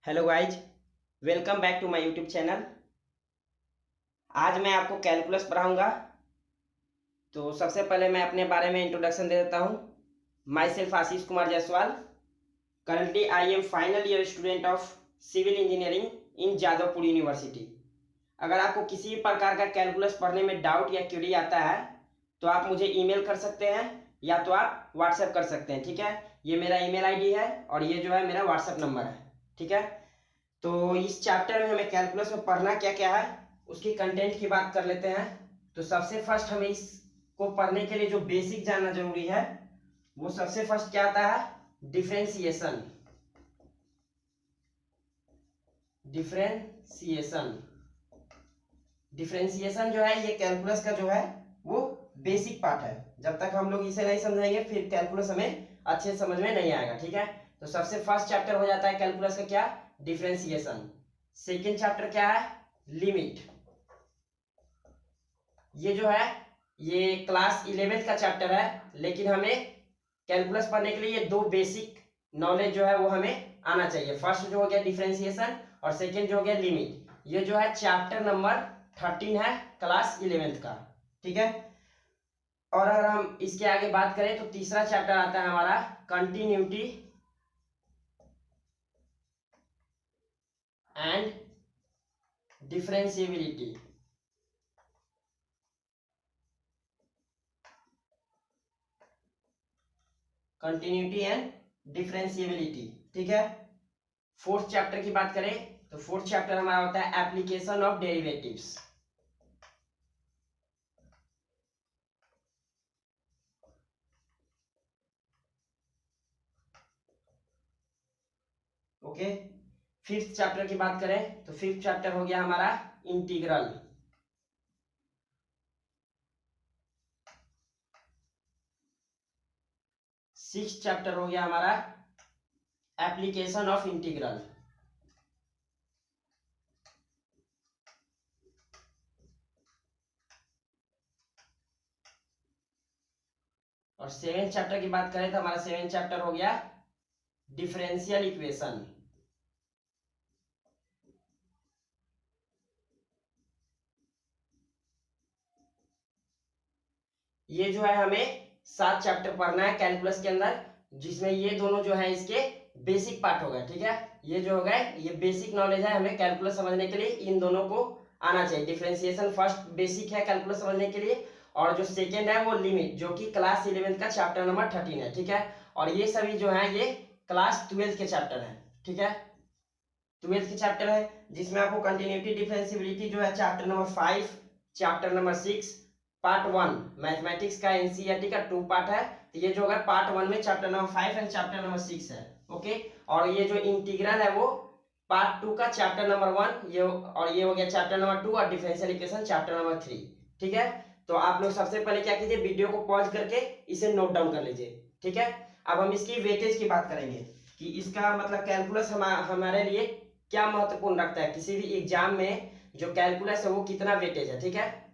Hello guys, welcome back to my YouTube channel. आज मैं आपको कैलकुलस पढ़ाऊंगा। तो सबसे पहले मैं अपने बारे में इंट्रोडक्शन दे देता हूँ। Myself Ashish Kumar Jaiswal. Currently I am final year student of civil engineering in Jadavpur university. अगर आपको किसी भी प्रकार का कैलकुलस पढ़ने में डाउट या क्वेरी आता है तो आप मुझे ईमेल कर सकते हैं या तो आप व्हाट्सएप कर सकते हैं। ठीक है, ये मेरा ईमेल आईडी है और ये जो है मेरा व्हाट्सएप नंबर है। ठीक है, तो इस चैप्टर में हमें कैलकुलस में पढ़ना क्या क्या है उसकी कंटेंट की बात कर लेते हैं। तो सबसे फर्स्ट हमें इसको पढ़ने के लिए जो बेसिक जानना जरूरी है वो सबसे फर्स्ट क्या आता है, डिफरेंशिएशन। डिफरेंशिएशन डिफरेंशिएशन जो है ये कैलकुलस का जो है वो बेसिक पार्ट है। जब तक हम लोग इसे नहीं समझेंगे फिर कैलकुलस हमें अच्छे से समझ में नहीं आएगा। ठीक है, तो सबसे फर्स्ट चैप्टर हो जाता है कैलकुलस का क्या, डिफरेंशिएशन। सेकेंड चैप्टर क्या है, लिमिट। ये जो है ये क्लास 11th का चैप्टर है, लेकिन हमें कैलकुलस पढ़ने के लिए ये दो बेसिक नॉलेज जो है वो हमें आना चाहिए। फर्स्ट जो हो गया डिफरेंशिएशन और सेकेंड जो हो गया लिमिट। ये जो है चैप्टर नंबर 13 है क्लास 11th का। ठीक है, और अगर हम इसके आगे बात करें तो तीसरा चैप्टर आता है हमारा continuity and differentiability. Continuity and differentiability. ठीक है, फोर्थ चैप्टर की बात करें तो फोर्थ चैप्टर हमारा होता है application of derivatives. Okay, fifth chapter की बात करें तो फिफ्थ चैप्टर हो गया हमारा इंटीग्रल। सिक्स्थ चैप्टर हो गया हमारा एप्लीकेशन ऑफ इंटीग्रल। और सेवेंथ चैप्टर की बात करें तो हमारा सेवेंथ चैप्टर हो गया डिफरेंशियल इक्वेशन। ये जो है हमें 7 चैप्टर पढ़ना है कैलकुलस के अंदर, जिसमें ये दोनों जो है इसके बेसिक पार्ट हो गए। ठीक है, ये जो हो गए ये बेसिक नॉलेज है, हमें कैलकुलस समझने के लिए इन दोनों को आना चाहिए। डिफरेंशिएशन फर्स्ट बेसिक है कैलकुलस समझने के लिए, और जो सेकेंड है वो लिमिट, जो कि क्लास 11th का चैप्टर नंबर 13 है। ठीक है, और ये सभी जो है ये क्लास 12th के चैप्टर है। ठीक है, 12th के चैप्टर है जिसमें आपको कंटिन्यूटी डिफरेंशिएबिलिटी जो है chapter number 5, chapter number 6, part 1 mathematics का एनसीईआरटी का 2 पार्ट है। तो ये जो होगा पार्ट 1 में chapter number 5 and chapter number 6 है। ओके, और ये जो इंटीग्रल है वो पार्ट 2 का चैप्टर नंबर 1 ये, और ये हो गया चैप्टर नंबर 2 और डिफरेंशियल इक्वेशन चैप्टर नंबर 3। ठीक है, तो आप लोग सबसे पहले क्या कीजिए, वीडियो को पॉज करके इसे नोट डाउन कर लीजिए। ठीक है, अब हम इसकी वेटेज की बात करेंगे कि इसका मतलब कैलकुलस हमारे लिए क्या महत्वपूर्ण रखता है। किसी भी एग्जाम में जो कैलकुलस है वो कितना वेटेज है। ठीक है,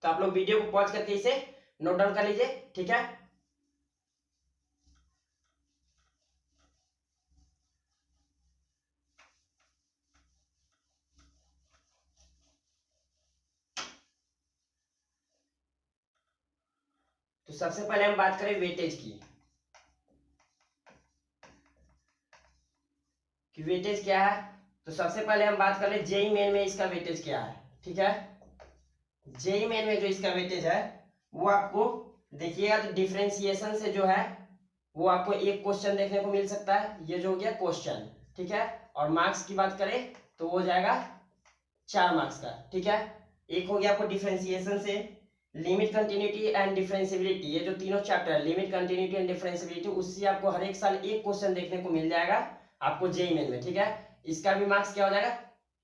तो आप लोग वीडियो को पॉज करके इसे नोट डाउन कर लीजिए। ठीक है, तो सबसे पहले हम बात करें वेटेज की कि वेटेज क्या है। तो सबसे पहले हम बात कर ले जेई मेन में इसका वेटेज क्या है। ठीक है, जेई मेन में जो इसका वेटेज है वो आपको देखिएगा तो डिफरेंशिएशन से जो है वो आपको एक क्वेश्चन देखने को मिल सकता है, ये जो हो गया क्वेश्चन। ठीक है, और मार्क्स की बात करें तो वो जाएगा 4 मार्क्स का। ठीक है, एक हो गया आपको डिफरेंशिएशन से, लिमिट कंटिन्यूटी एंड डिफरेंशिएबिलिटी, ये जो तीनों चैप्टर है लिमिट कंटिन्यूटी एंड डिफरेंशिएबिलिटी, उससे आपको हर एक साल एक क्वेश्चन देखने को मिल जाएगा आपको जेईई मेन में। ठीक है, इसका भी मार्क्स क्या हो जाएगा,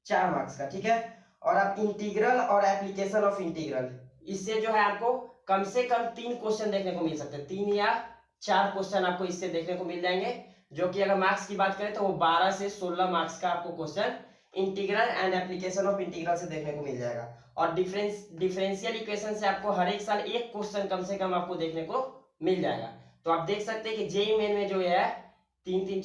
4 मार्क्स का। ठीक है, और आप इंटीग्रल और एप्लीकेशन ऑफ इंटीग्रल, इससे जो है आपको कम से कम 3 क्वेश्चन देखने को मिल सकते हैं, 3 या 4 क्वेश्चन आपको इससे देखने को मिल जाएंगे, जो कि अगर मार्क्स की बात करें तो वो 12 से 16 मार्क्स का आपको question integral and application of integral से देखने को मिल जाएगा। और डिफरेंशियल इक्वेशन से आपको हर एक साल एक क्वेश्चन कम से कम आपको देखने को मिल जाएगा। तो आप देख सकते हैं कि जेईई मेन में जो है 3 3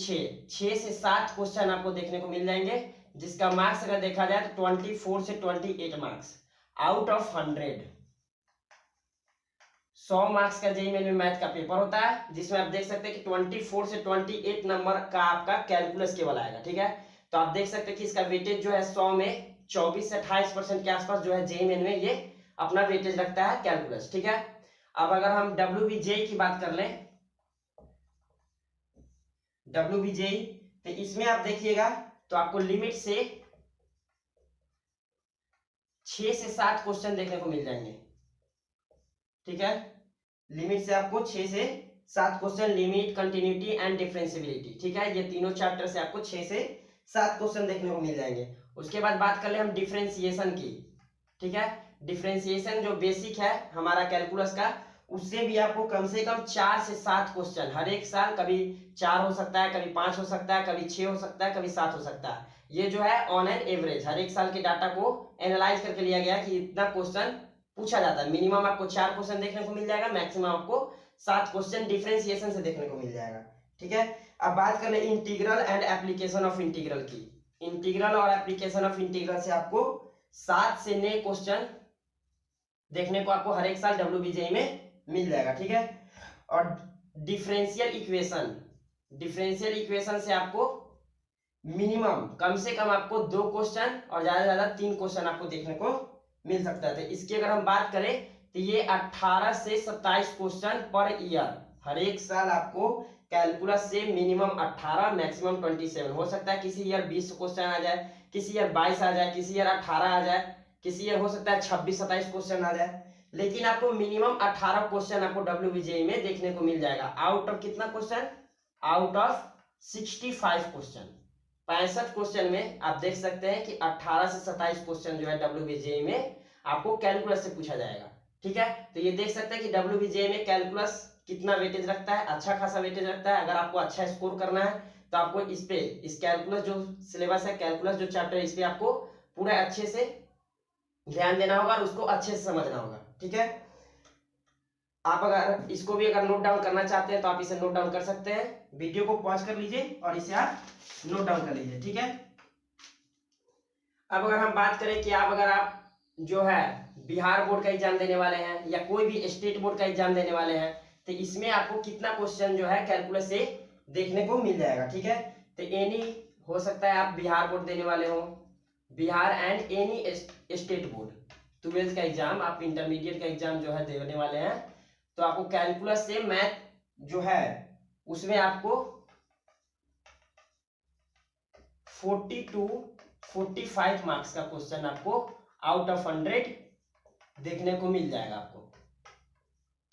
6 से 7 क्वेश्चन आपको देखने को मिल जाएंगे, जिसका मार्क्स अगर देखा जाए तो 24 से 28 मार्क्स आउट ऑफ 100। 100 मार्क्स का जेईई मेन में मैथ का पेपर होता है, जिसमें आप देख सकते हैं कि 24 से 28 नंबर का आपका कैलकुलस केवल आएगा। ठीक है, तो आप देख सकते हैं कि इसका वेटेज जो है 100 में 24 से 28% के आसपास जो है जेईई मेन में ये अपना वेटेज रखता है कैलकुलस। ठीक है, अब अगर हम WBJEE की बात कर लें, WBJEE, तो इसमें आप देखिएगा तो आपको लिमिट से 6 से 7 क्वेश्चन देखने को मिल जाएंगे। ठीक है, लिमिट से आपको 6 से 7 question, limit, continuity and differentiability. ठीक है, ये तीनों चैप्टर से आपको 6 से 7 क्वेश्चन देखने को मिल जाएंगे। उसके बाद बात कर ले हम डिफरेंशिएशन की। ठीक है, डिफरेंशिएशन जो बेसिक है हमारा कैलकुलस का, उससे भी आपको कम से कम 4 से 7 क्वेश्चन हर एक साल, कभी 4 हो सकता है, कभी 5 हो सकता है, कभी 6 हो सकता है, कभी 7 हो सकता है। ये जो है ऑन एन एवरेज हर एक साल के डाटा को एनालाइज करके लिया गया कि इतना क्वेश्चन पूछा जाता है। मिनिमम आपको 4 क्वेश्चन देखने को मिल जाएगा, मैक्सिमम आपको 7 क्वेश्चन डिफरेंशिएशन से देखने को मिल जाएगा। ठीक है, अब बात कर ले integral and application of integral की। इंटीग्रल और एप्लीकेशन ऑफ इंटीग्रल से आपको 7 से नए क्वेश्चन देखने को आपको हर एक साल WBJEE में मिल जाएगा। ठीक है, और डिफरेंशियल इक्वेशन, डिफरेंशियल इक्वेशन से आपको मिनिमम कम से कम आपको 2 क्वेश्चन और ज्यादा से ज्यादा 3 क्वेश्चन आपको देखने को मिल सकता है। तो इसकी अगर हम बात करें तो ये 18 से 27 क्वेश्चन पर ईयर, हर एक साल आपको कैलकुलस से मिनिमम 18 मैक्सिमम 27 हो सकता है। किसी ईयर 20 क्वेश्चन आ जाए, किसी ईयर 22 आ जाए, किसी ईयर 18 आ जाए, किसी ईयर हो सकता है 26-27 क्वेश्चन आ जाए, लेकिन आपको मिनिमम 18 क्वेश्चन आपको WBJEE में देखने को मिल जाएगा। आउट ऑफ कितना question? Out of 65 question. 65 question में आप देख सकते हैं कि 18 से 27 क्वेश्चन जो है WBJEE में आपको कैलकुलस से पूछा जाएगा। ठीक है, तो ये देख सकते हैं कि WBJEE में कैलकुलस कितना वेटेज रखता है, अच्छा खासा वेटेज रखता है। अगर आपको अच्छा स्कोर करना है तो आपको इस पे, इस कैलकुलस जो सिलेबस है, कैलकुलस जो चैप्टर है, इस पे आपको पूरा अच्छे से ध्यान देना होगा और उसको अच्छे से समझना होगा। ठीक है, आप अगर इसको भी अगर नोट डाउन करना चाहते हैं तो आप इसे नोट डाउन कर सकते हैं। वीडियो को पॉज कर लीजिए और इसे आप नोट डाउन कर लीजिए। ठीक है, अब अगर हम बात करें कि अगर आप जो है बिहार बोर्ड का एग्जाम देने वाले हैं या कोई भी स्टेट बोर्ड का एग्जाम देने वाले हैं, तो इसमें आपको कितना क्वेश्चन जो है कैलकुलस से देखने को मिल जाएगा। ठीक है, तो एनी हो सकता है आप बिहार बोर्ड देने वाले हो, Bihar and any state board 12th का एग्जाम, आप इंटरमीडिएट का एग्जाम जो है देने वाले हैं, तो आपको कैलकुलस से मैथ जो है उसमें आपको 40 to 45 मार्क्स का क्वेश्चन आपको आउट ऑफ 100 देखने को मिल जाएगा आपको।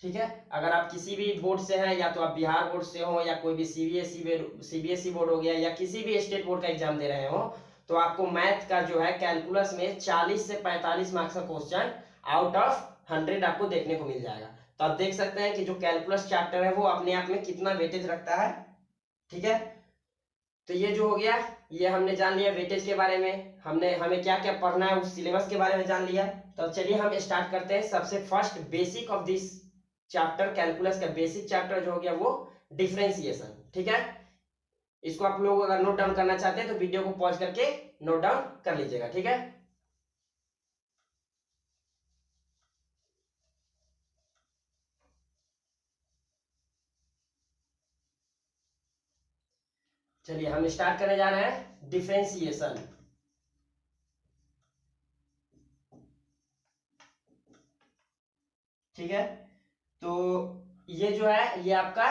ठीक है, अगर आप किसी भी बोर्ड से हैं, या तो आप बिहार बोर्ड से हो या कोई भी सीबीएसई बोर्ड हो गया या किसी भी स्टेट बोर्ड का एग्जाम दे रहे हो, तो आपको मैथ का जो है कैलकुलस में 40 से 45 मार्क्स का क्वेश्चन आउट ऑफ 100 आपको देखने को मिल जाएगा। तो आप देख सकते हैं कि जो कैलकुलस चैप्टर है वो अपने आप में कितना वेटेज रखता है। ठीक है, तो ये जो हो गया, ये हमने जान लिया वेटेज के बारे में, हमें क्या क्या पढ़ना है उस सिलेबस के बारे में जान लिया। तो चलिए हम स्टार्ट करते हैं। सबसे first basic of this chapter, calculus का बेसिक चैप्टर जो हो गया वो डिफरेंशिएशन। ठीक है, इसको आप लोग अगर नोट डाउन करना चाहते हैं तो वीडियो को पॉज करके नोट डाउन कर लीजिएगा। ठीक है, चलिए हम स्टार्ट करने जा रहे हैं डिफरेंशिएशन। ठीक है, तो ये जो है ये आपका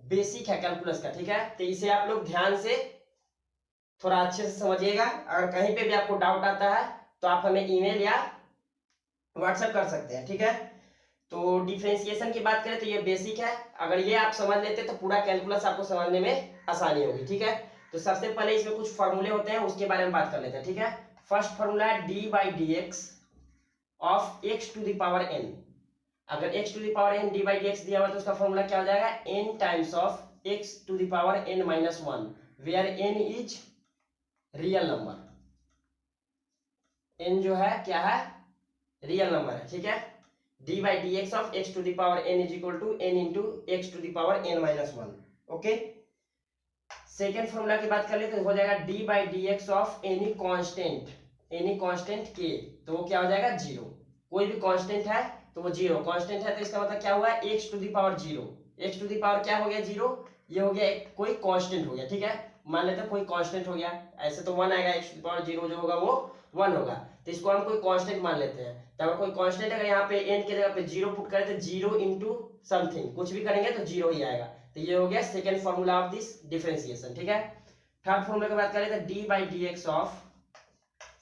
बेसिक है कैलकुलस का। ठीक है, तो इसे आप लोग ध्यान से थोड़ा अच्छे से समझिएगा। अगर कहीं पे भी आपको डाउट आता है तो आप हमें ईमेल या व्हाट्सएप कर सकते हैं। ठीक है, तो डिफरेंशिएशन की बात करें तो ये बेसिक है, अगर ये आप समझ लेते तो पूरा कैलकुलस आपको समझने में आसानी होगी। ठीक है, तो सबसे पहले इसमें कुछ फॉर्मूले होते हैं, उसके बारे में बात कर लेते हैं। ठीक है, फर्स्ट फॉर्मूला है d/dx of x to the power n। अगर x to the power n d/dx दिया हुआ तो उसका फॉर्मूला क्या हो जाएगा? n times of x to the power n-1, where n is real number. n जो है क्या है? रियल नंबर है। ठीक है, d/dx of x to the power n is equal to n into x to the power n-1। Okay, second formula की बात कर ले तो हो जाएगा d by D x of any constant के, तो वो क्या हो जाएगा जीरो। कोई भी कांस्टेंट है तो वो जीरो, कांस्टेंट है तो इसका मतलब क्या हुआ x to the power zero, x to the power क्या हो गया जीरो, ये हो गया एक कोई कांस्टेंट हो गया, ठीक है। मान लेते हैं कोई कांस्टेंट हो गया, ऐसे तो वन आएगा, x to the power zero जो होगा वो वन होगा, तो इसको हम कोई कांस्टेंट मान लेते हैं। तो अगर कोई कांस्टेंट अगर यहाँ पे एन की जगह पे जीरो पुट करें तो जीरो इंटू समथिंग कुछ भी करेंगे तो जीरो ही आएगा। तो ये हो गया second formula of this differentiation, ठीक है। थर्ड फॉर्मूला की बात करें तो D by D x of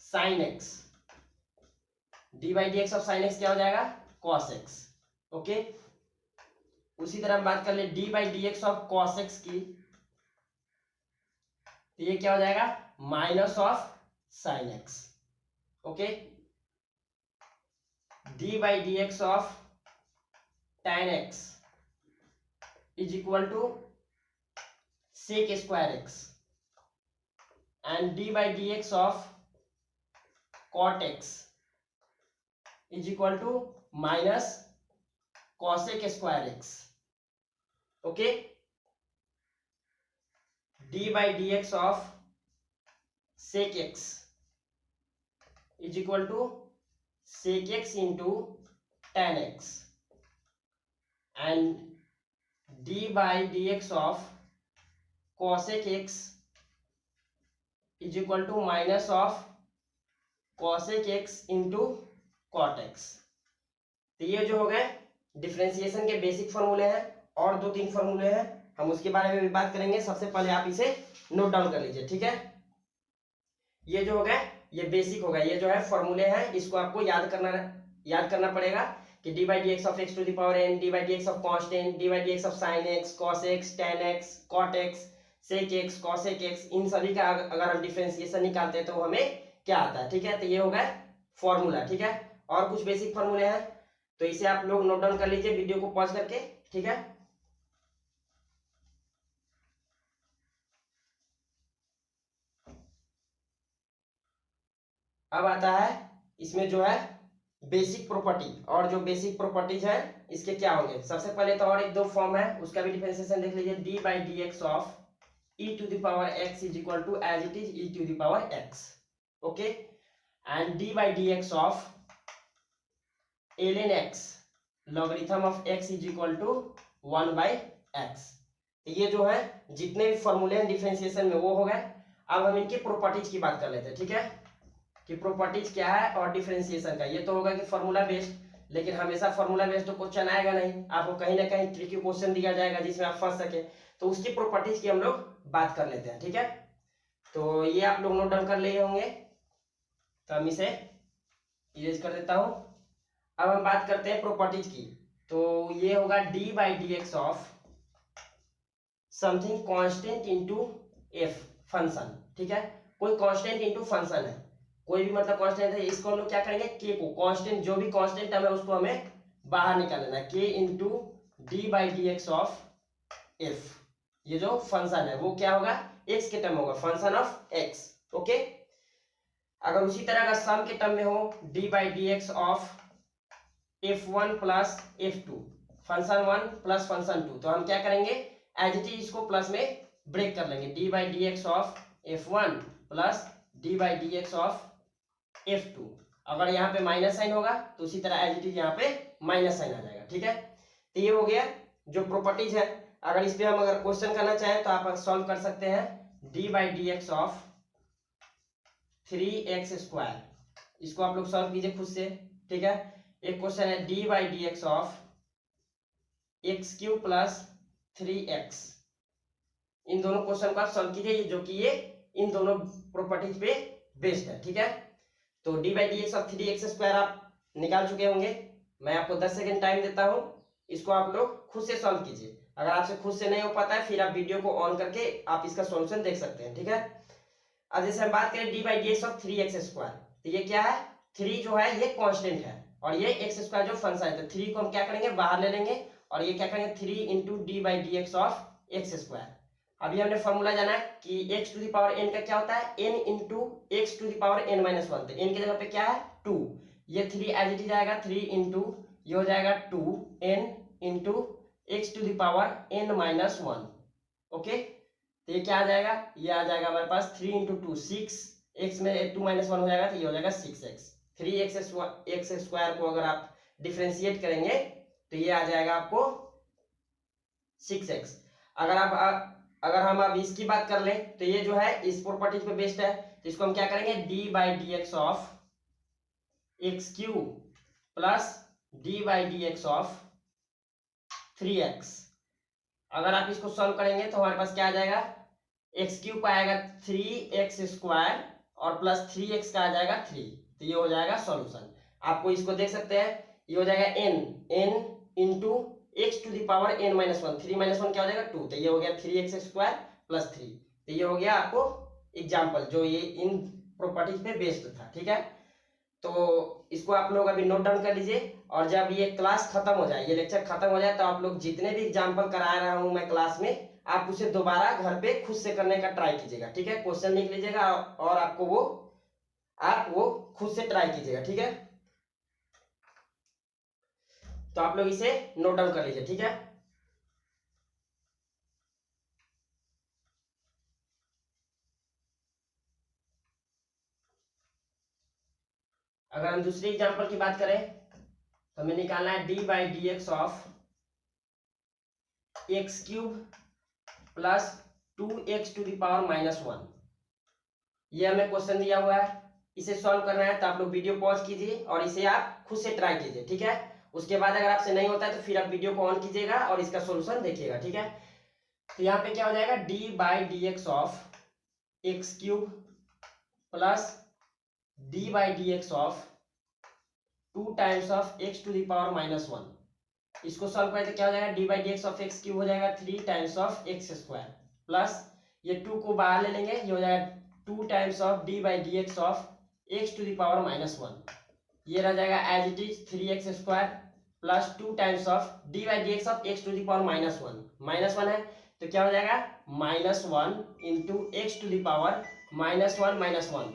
sine x, d by D x of sine x क्या हो जाएगा कॉस एक्स, ओके। उसी तरह हम बात कर ले D by D x of cos x की, तो ये क्या हो जाएगा minus of sine x, okay. D by D x of tan x is equal to sec square x, and d by dx of cot x is equal to minus cosec square x, okay. d by dx of sec x is equal to sec x into tan x, and d by dx of cosec x is equal to minus of cosec x into cot x। तो ये जो हो गए differentiation के basic फॉर्मूले हैं, और दो तीन फॉर्मूले हैं, हम उसके बारे में भी बात करेंगे। सबसे पहले आप इसे नोट डाउन कर लीजिए, ठीक है। ये जो हो गए ये बेसिक होगा, ये जो है फॉर्मूले हैं, इसको आपको याद करना पड़ेगा कि D by D x of x to the power N, D by D x of constant, D by D x of sine X, cos X, tan X, cot X, sec X, cosec X, इन सभी का अगर हम differentiation निकालते हैं तो हमें क्या आता है, ठीक है। तो ये हो गया फॉर्मूला, ठीक है। और कुछ बेसिक फॉर्मूले हैं तो इसे आप लोग नोट डाउन कर लीजिए वीडियो को पॉज करके, ठीक है। अब आता है इसमें जो है बेसिक प्रॉपर्टी, और जो बेसिक प्रॉपर्टीज है इसके क्या होंगे। सबसे पहले तो और एक दो फॉर्म है उसका भी डिफरेंशिएशन देख लीजिए, d by D x of e to the power x is equal to as it is e to the power x, okay. And d by D x of ln x logarithm of x is equal to 1 by x. ये जो है जितने भी फॉर्मूले हैं differentiation में वो हो गए। अब हम इनकी प्रॉपर्टीज की बात कर लेते हैं, ठीक है, कि प्रॉपर्टीज क्या है और डिफरेंशिएशन का। ये तो होगा कि फॉर्मूला बेस्ड, लेकिन हमेशा फॉर्मूला बेस्ड तो क्वेश्चन आएगा नहीं, आपको कहीं ना कहीं ट्रिकी क्वेश्चन दिया जाएगा जिसमें आप फंस सके, तो उसकी प्रॉपर्टीज की हम लोग बात कर लेते हैं, ठीक है। तो ये आप लोग नोट डाउन कर लिए होंगे, तो हम इसे इरेज कर देता हूं। अब हम बात करते हैं प्रॉपर्टीज की, तो ये होगा D by D x of something constant into F function, ठीक है। कोई कांस्टेंट इनटू फंक्शन है, कोई भी मतलब कांस्टेंट है, इसको हम लोग क्या करेंगे के को कांस्टेंट, जो भी कांस्टेंट है उसको हमें बाहर निकाल लेना है, के into d by D x of F. ये जो फंक्शन है वो क्या होगा एक्स के टर्म होगा, फंक्शन ऑफ एक्स, ओके। अगर उसी तरह का सम के टर्म में हो D by D x of f1 plus f2, function 1 plus function 2, तो हम क्या करेंगे एज इट इज इसको प्लस में ब्रेक कर लेंगे, D by D x of f1 plus d by D x of f2। अगर यहाँ पे माइनस साइन होगा तो उसी तरह एज इट इज यहाँ पे माइनस साइन आ जाएगा, ठीक है। तो ये हो गया जो प्रॉपर्टीज है। अगर इस पे हम अगर क्वेश्चन करना चाहें तो आप सॉल्व कर सकते हैं, d by D x of 3x square, इसको आप लोग सॉल्व कीजिए खुद से, ठीक है। एक क्वेश्चन है D by D x of x Q plus 3x, इन दोनों क्वेश्चन को आप सॉल्व कीजिए जो कि ये इन दोनों प्रॉपर्टीज पे बेस्ड है, ठीक है। तो D by D x of 3x square आप निकाल चुके होंगे, मैं आपको 10 सेकंड टाइम देता हूं, इसको आप लोग खुद से सॉल्व कीजिए। अगर आपसे खुद से नहीं हो पाता है फिर आप वीडियो को ऑन करके आप इसका सॉल्यूशन देख सकते हैं, ठीक है। अब जैसे हम बात करें D by D x of 3x square, तो ये क्या है 3 जो है ये कांस्टेंट है और ये एक्स स्क्वायर जो फंक्शन है, तो 3 को हम क्या करेंगे बाहर ले लेंगे और ये क्या करेंगे 3 into d by D x of x square. अभी हमने फॉर्मूला जाना है कि x to the power n का क्या होता है n into x to the power n minus 1, तो n की जगह पे क्या है 2, ये 3 एज इट इज आएगा 3 इंटू ये हो जाएगा 2n into x to the power n minus 1, okay. तो ये क्या आ जाएगा, ये आ जाएगा हमारे पास 3 इंटू टू 6, एक्स में 2 माइनस 1 हो जाएगा तो ये हो जाएगा 6x। 3x स्क्वायर को अगर आप डिफ्रेंशिएट करेंगे तो ये आ जाएगा आपको 6x। अगर हम अब इसकी बात कर लें तो ये जो है इस प्रॉपर्टी पे बेस्ड है, तो इसको हम क्या करेंगे, D by D x of x cube plus d by D x of 3x। अगर आप इसको सॉल्व करेंगे तो हमारे पास क्या आ जाएगा, एक्स क्यूब आएगा 3x स्क्वायर और प्लस 3x का आ जाएगा 3, तो ये हो जाएगा सॉल्यूशन। आपको इसको देख सकते हैं, ये हो जाएगा n into x to the power n minus 1, 3 minus 1 क्या हो जाएगा 2, तो ये हो गया 3x स्क्वायर प्लस 3। तो ये हो गया आपको एग्जाम्पल जो ये इन प्रॉपर्टीज पे बेस्ड था। ठीक है, तो इसको आप लोग अभी नोट डाउन कर लीजिए, और जब ये क्लास खत्म हो जाए, ये लेक्चर खत्म हो जाए, तो आप लोग जितने भी एग्जाम्पल करा रहा हूँ मैं क्लास में, आप उसे दोबारा घर पे खुद से करने का ट्राई कीजिएगा। ठीक है, क्वेश्चन लिख लीजिएगा और आप वो खुद से ट्राई कीजिएगा। ठीक है, तो आप लोग इसे नोट डाउन कर लीजिए। ठीक है, अगर हम दूसरी एग्जांपल की बात करें तो हमें निकालना है D by D x of x cube plus 2x to the power minus 1। ये हमें क्वेश्चन दिया हुआ है, इसे सॉल्व करना है, तो आप लोग वीडियो पॉज कीजिए और इसे आप खुद से ट्राई कीजिए। ठीक है, उसके बाद अगर आपसे नहीं होता है तो फिर आप वीडियो को ऑन कीजिएगा और इसका सॉल्यूशन देखिएगा। ठीक है, तो यहाँ पे क्या हो जाएगा, d by D x of x cube plus d by D x of 2 times of x to the power minus 1। इसको सॉल्व करें तो क्या हो जाएगा, d by D x of x cube हो जाएगा 3 times of x square plus ये 2 को बाहर ले लेंगे, ये हो जाएगा 2 times of d by D x of x to the power minus 1। ये रह जाएगा as it is 3x square plus 2 times of d by D x of x to the power minus 1। Minus 1 है तो क्या हो जाएगा, minus 1 into x to the power minus 1 minus 1।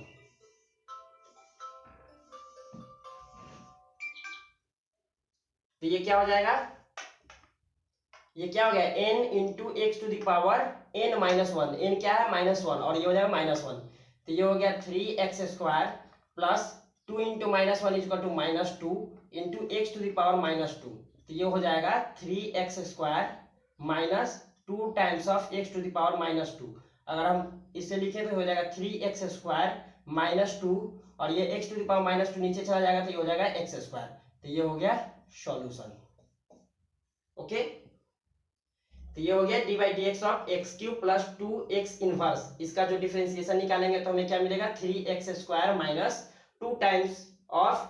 तो ये क्या हो जाएगा, ये क्या हो गया, n into x to the power n minus 1। n क्या है, माइनस 1, और ये हो जाएगा माइनस 1। तो ये हो गया 3x square plus 2 into minus 1 equal to minus 2 into x to the power minus 2। तो ये हो जाएगा 3x square minus 2 times of x to the power minus 2। अगर हम इसे लिखें तो हो जाएगा 3x स्क्वायर माइनस 2, और ये x to the power minus 2 नीचे चला जाएगा तो ये हो जाएगा एक्स स्क्वायर। तो ये हो गया सॉल्यूशन। ओके, तो ये हो गया D by D x of x cube plus 2x inverse. इसका जो डिफरेंशिएशन निकालेंगे तो हमें क्या मिलेगा, 3x square minus 2 times of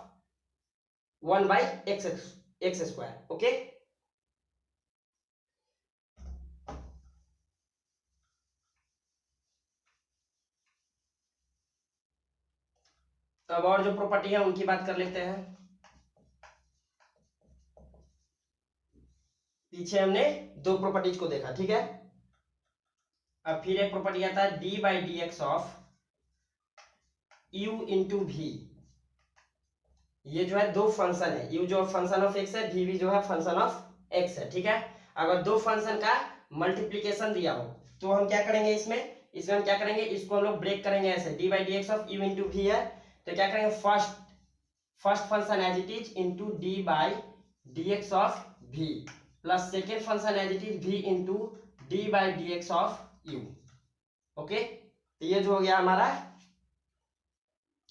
1 by x square. Okay, तो अब और जो प्रॉपर्टी है उनकी बात कर लेते हैं। पीछे हमने 2 प्रॉपर्टीज को देखा। ठीक है, अब फिर एक प्रॉपर्टी आता है D by D x of u into v. ये जो है 2 फंक्शन है, u जो फंक्शन ऑफ x है, v भी जो है फंक्शन ऑफ x है। ठीक है, अगर 2 फंक्शन का मल्टीप्लीकेशन दिया हो तो हम क्या करेंगे, इसमें हम क्या करेंगे, इसको हम लोग ब्रेक करेंगे ऐसे, d by D x of u into v है तो क्या करेंगे, first function as it is into d by D x of v plus second function as it is v into d by D x of u। Okay, तो ये जो हो गया हमारा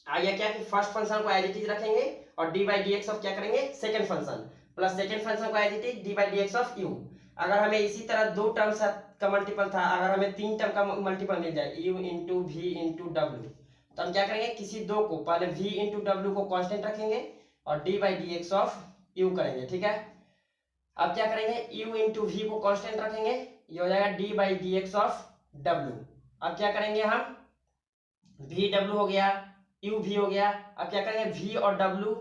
आ गया क्या कि फर्स्ट फंक्शन को एज इट इज रखेंगे और D by D x of क्या करेंगे, second function plus second function को as it is D by D x of u। अगर हमें इसी तरह 2 टर्म्स का मल्टीपल था, अगर हमें 3 टर्म का मल्टीपल मिल जाए u इंटू वी इंटू डब्ल्यू, तो हम क्या करेंगे, किसी 2 को पहले v इंटू डब्ल्यू को कांस्टेंट रखेंगे और D by D x of u करेंगे। ठीक है, अब क्या करेंगे, u इंटू वी को कांस्टेंट रखेंगे, ये हो जाएगा d by D x of डब्ल्यू। अब क्या करेंगे हम, v डब्ल्यू हो गया, u भी हो गया, अब क्या करेंगे, v और w,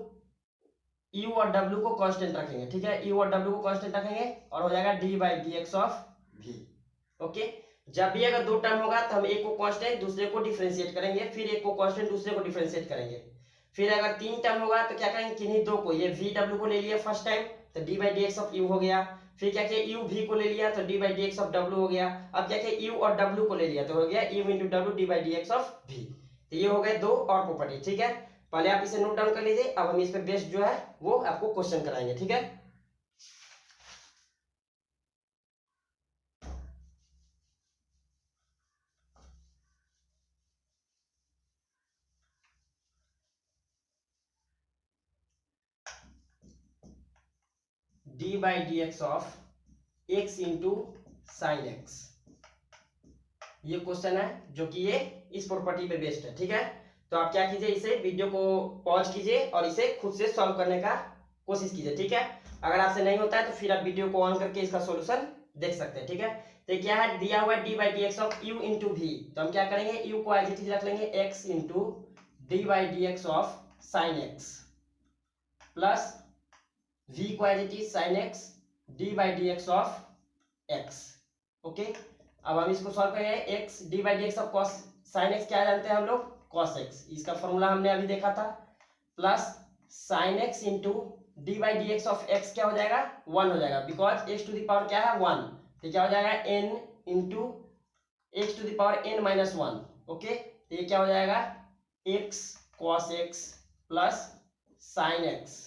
u और w को कांस्टेंट रखेंगे। ठीक है, u और w को कांस्टेंट रखेंगे और हो जाएगा d by D x of v। Okay, जब भी अगर 2 टर्म होगा तो हम एक को कांस्टेंट दूसरे को डिफरेंशिएट करेंगे, फिर एक को कांस्टेंट दूसरे को डिफरेंशिएट करेंगे। फिर अगर 3 टर्म होगा तो क्या करेंगे, किन्हीं 2 को, ये v w को ले लिया फर्स्ट टाइम तो d by D x of u हो गया, फिर क्या किया, यू भी को ले लिया तो D by D x of W हो गया। अब क्या किया, यू और डब्ल्यू को ले लिया तो हो गया you into W D by D x of भी। तो ये हो गए दो और प्रॉपर्टी, ठीक है। पहले आप इसे नोट डाउन कर लीजिए, अब हम इस पे बेस्ड जो है वो आपको क्वेश्चन कराएंगे, ठीक है। D by D x of x into sine x, ये क्वेश्चन है जो कि ये इस प्रॉपर्टी पे बेस्ड है, ठीक है। तो आप क्या कीजिए, इसे वीडियो को पॉज कीजिए और इसे खुद से सॉल्व करने का कोशिश कीजिए, ठीक है। अगर आपसे नहीं होता है तो फिर आप वीडियो को ऑन करके इसका सॉल्यूशन देख सकते हैं, ठीक है। तो क्या है, दिया हुआ है D by D x of you into भी, तो हम क्या करेंगे, यू को एज इट इज रख लेंगे x into d by D x of sine x plus v को as it is sine x d by D x of x, okay. अब हम इसको सॉल्व करेंगे, x d by D x of cos sine x क्या जानते हैं हम लोग, कॉस एक्स, इसका फॉर्मूला हमने अभी देखा था, plus sine x into d by D x of x क्या हो जाएगा, 1 हो जाएगा, because x to the power क्या है 1, तो क्या हो जाएगा n into x to the power n minus 1, okay. तो ये क्या हो जाएगा x cos x plus sine x,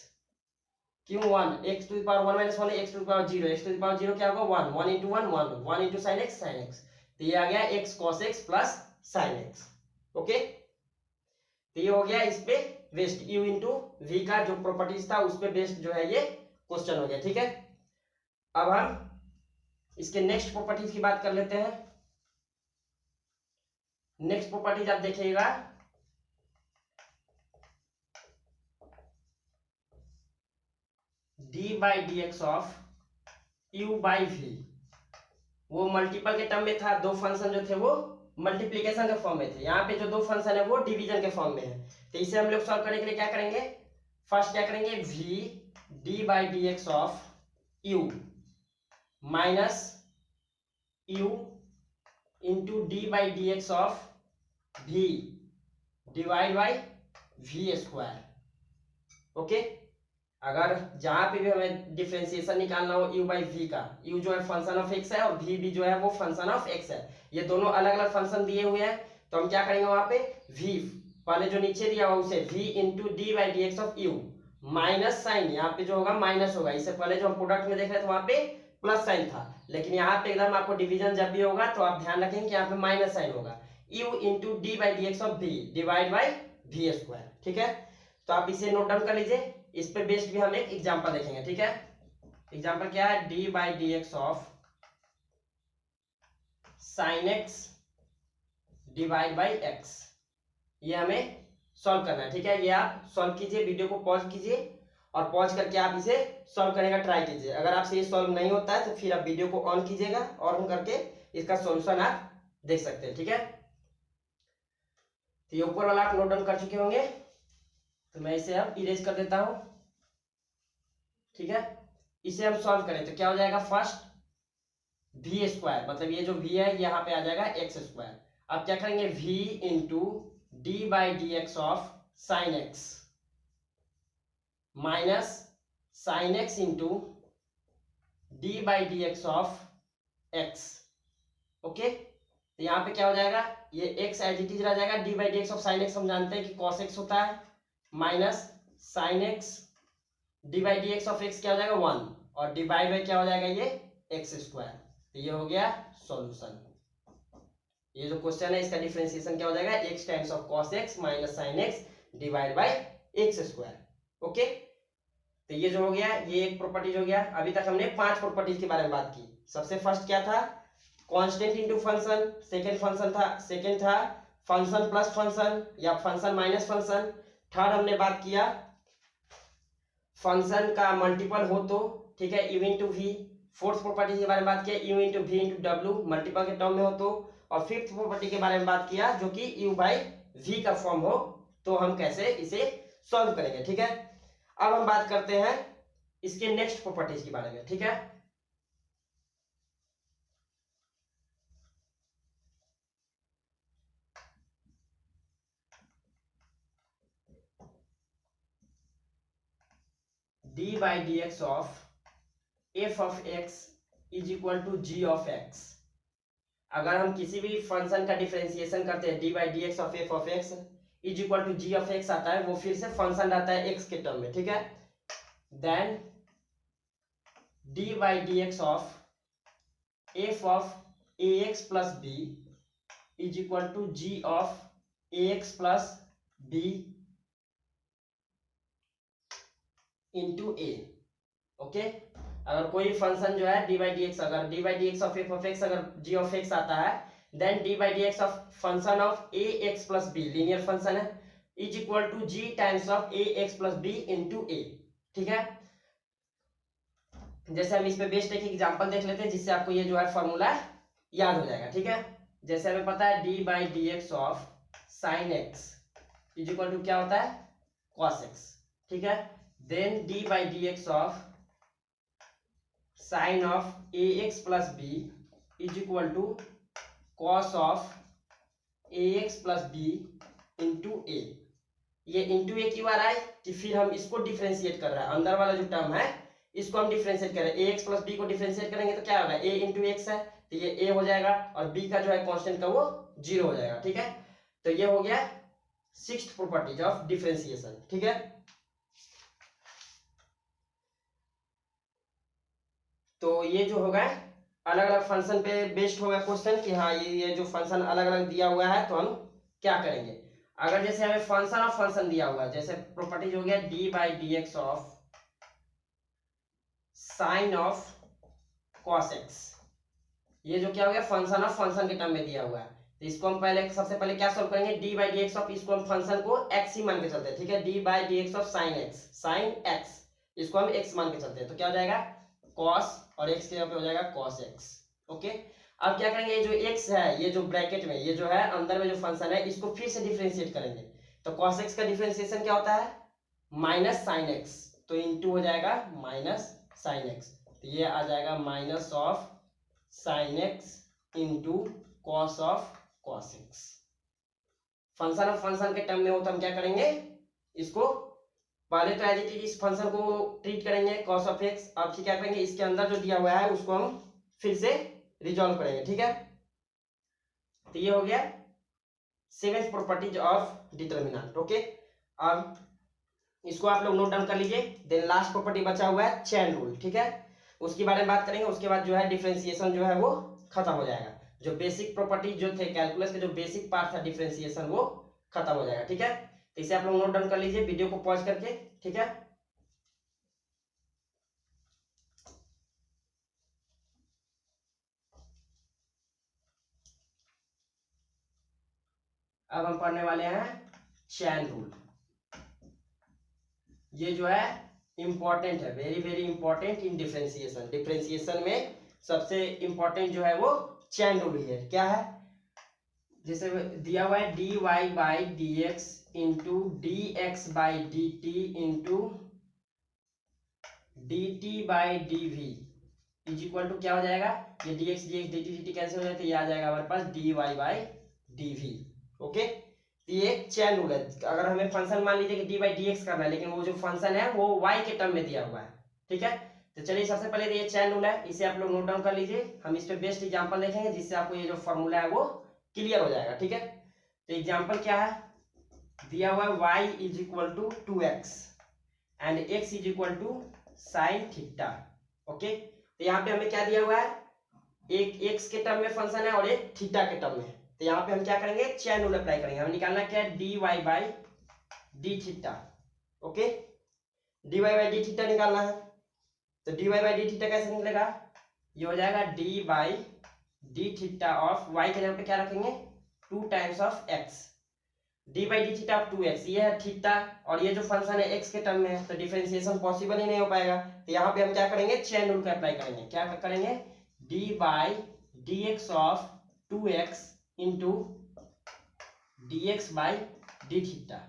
क्यों 1, x to the power 1 minus 1 x to the power 0, x to the power 0 क्या होगा 1, 1 into 1 1, 1 into sine x sine x, तो ये आ गया x cos x plus sine x, okay. तो ये हो गया इस पे बेस्ड u इंटू वी का जो प्रॉपर्टीज था उस पे बेस्ड जो है ये क्वेश्चन हो गया, ठीक है। अब हम इसके नेक्स्ट प्रॉपर्टीज की बात कर लेते हैं। नेक्स्ट प्रॉपर्टीज आप देखिएगा, d by D x of u by v, वो मल्टीपल के टर्म में था, दो फंक्शन जो थे वो मल्टीप्लीकेशन के फॉर्म में थे, यहाँ पे जो दो फंक्शन है वो डिवीजन के फॉर्म में है। तो इसे हम लोग सॉल्व करने के लिए क्या करेंगे, फर्स्ट क्या करेंगे, v d by D x of u minus u into d by D x of v divide by v square, okay. अगर जहां पे भी हमें डिफरेंशिएशन निकालना हो u बाई वी का, u जो है फंक्शन ऑफ x है और v भी जो है वो फंक्शन ऑफ x है, ये दोनों अलग अलग फंक्शन दिए हुए हैं, तो हम क्या करेंगे वहां पे v पहले जो नीचे दिया हुआ उसे v into d by D x of u minus sign, यहाँ पे जो होगा माइनस होगा, इससे पहले जो हम प्रोडक्ट में देख रहे थे वहां पे प्लस साइन था, लेकिन यहाँ पे एकदम आपको डिवीजन जब भी होगा तो आप ध्यान रखेंगे कि यहाँ पे माइनस साइन होगा, u into d by D x of v divide by v square, ठीक है। तो आप इसे नोट डाउन कर लीजिए, इस पे बेस्ड भी हम एक एग्जांपल देखेंगे, ठीक है। एग्जांपल क्या है, D by D x of sine x divide by x, ये हमें सॉल्व करना है, ठीक है। ये आप सॉल्व कीजिए, वीडियो को पॉज कीजिए और पॉज करके आप इसे सॉल्व करने का ट्राई कीजिए। अगर आपसे ये सॉल्व नहीं होता है तो फिर आप वीडियो को ऑन कीजिएगा और ऑन करके इसका सॉल्यूशन आप देख सकते हैं, ठीक है। तो ये ऊपर वाला आप नोट डाउन कर चुके होंगे, तो मैं इसे अब इरेज कर देता हूं, ठीक है। इसे हम सॉल्व करें तो क्या हो जाएगा, फर्स्ट वी स्क्वायर, मतलब ये जो v है यहाँ पे आ जाएगा एक्स स्क्वायर। अब क्या करेंगे, v into d by D x of sine x minus sign x into d by D x of x, okay. तो यहाँ पे क्या हो जाएगा, ये x एज इट इज रह जाएगा, d by D x of sine x हम जानते हैं कि कॉस एक्स होता है, minus sign x d by D x of x क्या हो जाएगा 1, और डिवाइड बाई क्या हो जाएगा ये एक्स स्क्वायर। तो ये हो गया सॉल्यूशन। ये जो क्वेश्चन है इसका डिफरेंशिएशन क्या हो जाएगा, x times of cos x minus sin x divide by x square, okay. तो ये जो हो गया ये एक प्रॉपर्टीज हो गया। अभी तक हमने 5 प्रॉपर्टीज के बारे में बात की। सबसे फर्स्ट क्या था, कांस्टेंट इनटू फंक्शन, सेकंड था फंक्शन प्लस फंक्शन या फंक्शन माइनस फंक्शन, थर्ड हमने बात किया फंक्शन का मल्टीपल हो तो, ठीक है, u into v. Fourth property के बारे में बात किया u इंटू वी इंटू डब्ल्यू मल्टीपल के टर्म में हो तो, और फिफ्थ प्रॉपर्टी के बारे में बात किया जो कि u बाई वी का फॉर्म हो तो हम कैसे इसे सॉल्व करेंगे, ठीक है। अब हम बात करते हैं इसके नेक्स्ट प्रॉपर्टीज के बारे में, ठीक है। D by D x of f of x is equal to g of x. अगर हम किसी भी फंक्शन का डिफरेंशिएशन करते हैं, d by D x of f of x is equal to g of x आता है, वो फिर से फंक्शन रहता है एक्स के टर्म में, ठीक है। Then D by D x of f of A x plus B is equal to g of A x plus B into a. Okay, अगर कोई फंक्शन जो है डी बाई डी एक्स, अगर d by D x of f of x अगर g of x आता है, then D by D x of function of A x plus b, linear function है, is equal to ji times of A x plus B into A. ठीक है, जैसे हम इस पे बेस्ड एक एग्जांपल देख लेते हैं जिससे आपको ये जो है फॉर्मूला याद हो जाएगा। ठीक है, जैसे हमें पता है D by D x of sine X is equal to क्या होता है, कॉस एक्स। ठीक है, then D by D x of sine of A x plus B is equal to cos of A x plus B into A. ये into ए क्यों आ रहा है कि फिर हम इसको डिफ्रेंशिएट कर रहे हैं, अंदर वाला जो टर्म है इसको हम डिफ्रेंशिएट कर रहे हैं। ए एक्स प्लस बी को डिफ्रेंशिएट करेंगे तो क्या होगा, ए इंटू एक्स है तो ये ए हो जाएगा और बी का जो है कांस्टेंट का वो 0 हो जाएगा। ठीक है, तो ये हो गया सिक्स्थ प्रॉपर्टीज ऑफ डिफरेंशिएशन। ठीक है, तो ये जो होगा अलग अलग फंक्शन पे बेस्ड होगा क्वेश्चन कि हाँ ये जो फंक्शन अलग अलग दिया हुआ है तो हम क्या करेंगे। अगर जैसे हमें फंक्शन ऑफ फंक्शन दिया हुआ है, जैसे प्रॉपर्टीज हो गया D by D x of sine of cos x, ये जो क्या हो गया फंक्शन ऑफ फंक्शन के टर्म में दिया हुआ है, तो इसको हम पहले सबसे पहले क्या सॉल्व करेंगे, D by D x of, इसको हम फंक्शन को एक्स ही मान के चलते हैं। ठीक है, D by D x of sine x, sine x इसको हम एक्स मान के चलते हैं तो क्या हो जाएगा कॉस और एक्स के यहाँ पे हो जाएगा कॉस एक्स। ओके, अब क्या करेंगे, ये जो एक्स है ये जो ब्रैकेट में ये जो है अंदर में जो फंक्शन है इसको फिर से डिफरेंशिएट करेंगे, तो कॉस एक्स का डिफरेंशिएशन क्या होता है माइनस साइन एक्स, तो इंटू हो जाएगा माइनस साइन एक्स, तो ये आ जाएगा minus of sine x into cos of cos x. Function of function के टर्म में हो तो हम क्या करेंगे, इसको पहले तो एज इट इज इस फंक्शन को ट्रीट करेंगे कॉस ऑफ एक्स, अब क्या करेंगे इसके अंदर जो दिया हुआ है उसको हम फिर से रिजॉल्व करेंगे। ठीक है, तो ये हो गया seventh properties of determinant. Okay, अब इसको आप लोग नोट डाउन कर लीजिए। देन लास्ट प्रॉपर्टी बचा हुआ है चेन रूल। ठीक है, उसके बारे में बात करेंगे, उसके बाद जो है डिफरेंशिएशन जो है वो खत्म हो जाएगा। जो बेसिक प्रॉपर्टी जो थे कैलकुलस के जो बेसिक पार्ट था डिफरेंशिएशन वो खत्म हो जाएगा। ठीक है, तो इसे आप लोग नोट डाउन कर लीजिए वीडियो को पॉज करके। ठीक है, अब हम पढ़ने वाले हैं चेन रूल। ये जो है इंपॉर्टेंट है, very very important in differentiation. Differentiation में सबसे इंपॉर्टेंट जो है वो चेन रूल ही है। क्या है, जैसे दिया हुआ है D Y by D X into D x by D T into D T by D V is equal to क्या हो जाएगा, ये D X D T cancel हो जाए तो ये आ जाएगा हमारे पास D Y by D V. Okay, तो ये चेन रूल है। अगर हमें फंक्शन मान लीजिए कि डी बाई डी एक्स करना है लेकिन वो जो फंक्शन है वो वाई के टर्म में दिया हुआ है। ठीक है, तो चलिए सबसे पहले तो ये चेन रूल है, इसे आप लोग नोट डाउन कर लीजिए। हम इस पे बेस्ट एग्जांपल देखेंगे जिससे आपको ये जो फॉर्मूला है वो क्लियर हो जाएगा। ठीक है, तो एग्जांपल क्या है, दिया हुआ है y is equal to 2x and x is equal to sine theta. Okay, तो यहाँ पे हमें क्या दिया हुआ है, एक x के टर्म में फंक्शन है और एक थीटा के टर्म में, तो यहाँ पे हम क्या करेंगे चेन रूल अप्लाई करेंगे। हमें निकालना क्या है dy by d theta. Okay, dy by d theta निकालना है, तो dy बाई डी थीटा कैसे निकलेगा, ये हो जाएगा d by d theta of y के जगह पे क्या रखेंगे 2 times of x, d by d theta of 2x, ये है थीटा और ये जो फंक्शन है x के टर्म में है तो डिफरेंशिएशन पॉसिबल ही नहीं हो पाएगा। तो यहाँ पे हम क्या करेंगे चेन रूल का अप्लाई करेंगे। क्या करेंगे, d by D x of 2x into D x by d theta.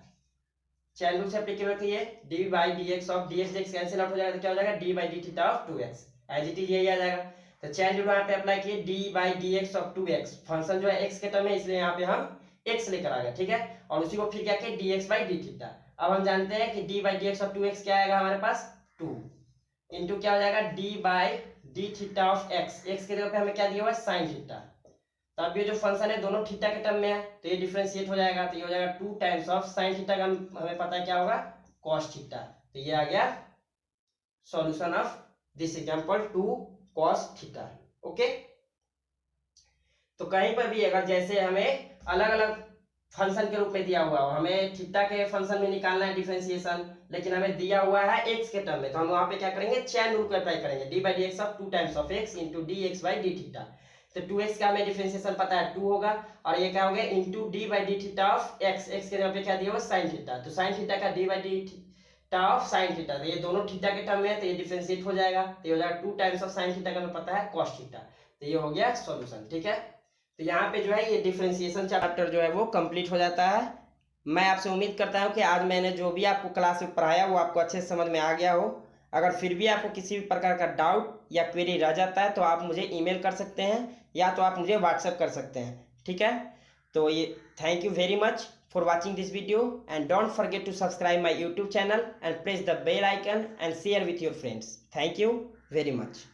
Chain rule से एप्लीकेबल किए, d by D x of d x cancel out हो जाएगा तो क्या हो जाएगा d by d theta of 2x, as it is यही आ जाएगा। तो चेन रूल यहाँ पे अप्लाई किए d by D x of 2x, function जो है x के टर्म में इसलिए यहाँ पे हम x लेकर आ गए। ठीक है, और उसी को फिर क्या किया dx बाई डी थीटा। अब हम जानते हैं कि d by D x of 2x क्या आएगा हमारे पास 2, इंटू क्या हो जाएगा d by d theta of x, x के जगह पे हमें क्या दिया हुआ है साइन थीटा। तो अब ये जो फंक्शन है दोनों थीटा के टर्म में है तो ये डिफरेंशिएट हो जाएगा, तो ये हो जाएगा 2 टाइम्स ऑफ साइन थीटा का हमें पता है क्या होगा कॉस थीटा। तो ये आ गया solution of this example 2 cos theta. Okay, तो कहीं पर भी अगर जैसे हमें अलग अलग फंक्शन के रूप में दिया हुआ हो, हमें थीटा के फंक्शन में निकालना है डिफरेंशिएशन, लेकिन हमें दिया हुआ है एक्स के टर्म में, तो हम वहां पे क्या करेंगे चैन रूल को अप्लाई करेंगे, D by D x of 2 times of x into D x by d theta. तो 2x का हमें डिफरेंशिएशन पता है 2 होगा, और ये क्या हो गया into d by d theta of x, x के जगह पे क्या दिया हुआ साइन थीटा, तो साइन थीटा का D by d theta of sine theta, तो ये दोनों थीटा के टर्म में है तो ये डिफरेंशिएट हो जाएगा, तो ये हो जाएगा 2 टाइम्स ऑफ साइन थीटा का हमें पता है कॉस थीटा। तो ये हो गया सॉल्यूशन। ठीक है, तो यहाँ पे जो है ये डिफरेंशिएशन चैप्टर जो है वो कंप्लीट हो जाता है। मैं आपसे उम्मीद करता हूँ कि आज मैंने जो भी आपको क्लास में पढ़ाया वो आपको अच्छे से समझ में आ गया हो। अगर फिर भी आपको किसी भी प्रकार का डाउट या क्वेरी रह जाता है तो आप मुझे ईमेल कर सकते हैं या तो आप मुझे व्हाट्सएप कर सकते हैं। ठीक है, तो ये thank you very much for watching this video and don't forget to subscribe my YouTube channel and press the bell icon and share with your friends. Thank you very much.